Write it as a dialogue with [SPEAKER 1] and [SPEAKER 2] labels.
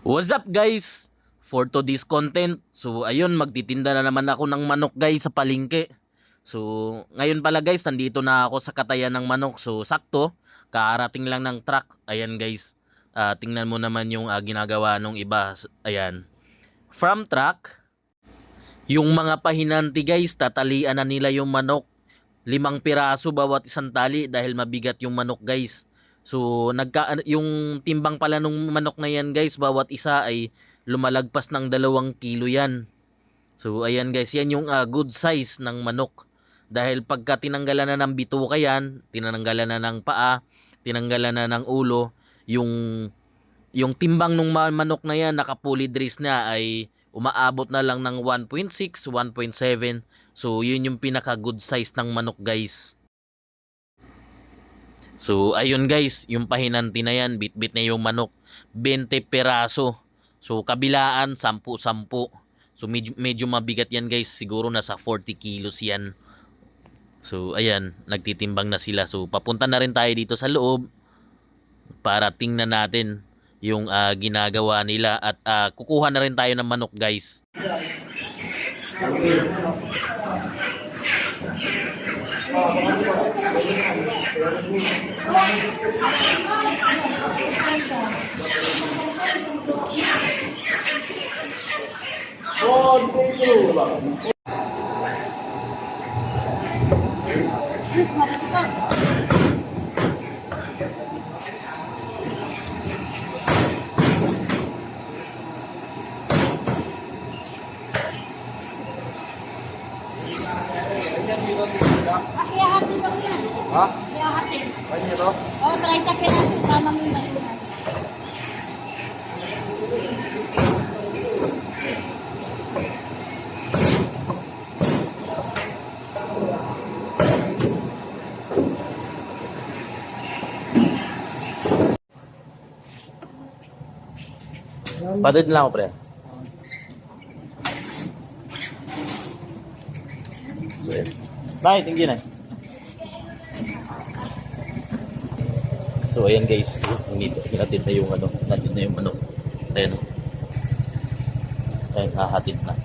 [SPEAKER 1] What's up guys? For today's content, so ayun, magtitinda na naman ako ng manok guys sa palengke. So ngayon pala guys, nandito na ako sa katayan ng manok. So sakto, kaarating lang ng truck. Ayan guys, tingnan mo naman yung ginagawa nung iba. Ayan, from truck, yung mga pahinanti guys, tatalian na nila yung manok. 5 piraso bawat isang tali dahil mabigat yung manok guys. So yung timbang pala nung manok na yan guys, bawat isa ay lumalagpas ng 2 kilo yan. So ayan guys, yan yung good size ng manok. Dahil pagka tinanggalan na ng bituka yan, tinanggalan na ng paa, tinanggalan na ng ulo, yung timbang ng manok na yan, naka-pulled race na, ay umaabot na lang ng 1.6, 1.7. So yun yung pinaka good size ng manok guys. So ayun guys, yung pahinanti na yan, bit-bit na yung manok, 20 peraso. So kabilaan 10-10. So medyo mabigat yan guys, siguro nasa 40 kilos yan. So ayan, nagtitimbang na sila. So papunta na rin tayo dito sa loob para tingnan natin yung ginagawa nila at kukuha na rin tayo ng manok guys.
[SPEAKER 2] Kaya hati daw yan.
[SPEAKER 3] Ha?
[SPEAKER 2] Kaya hati.
[SPEAKER 3] Kanya to?
[SPEAKER 2] Oo, 30 pesos. Tama mo yung maliwan.
[SPEAKER 1] Patid lang ako pre. Bye, thank you na. So ayan guys, hinatid na yung natin na yung manok. Ayan. Ayan, hahatid na.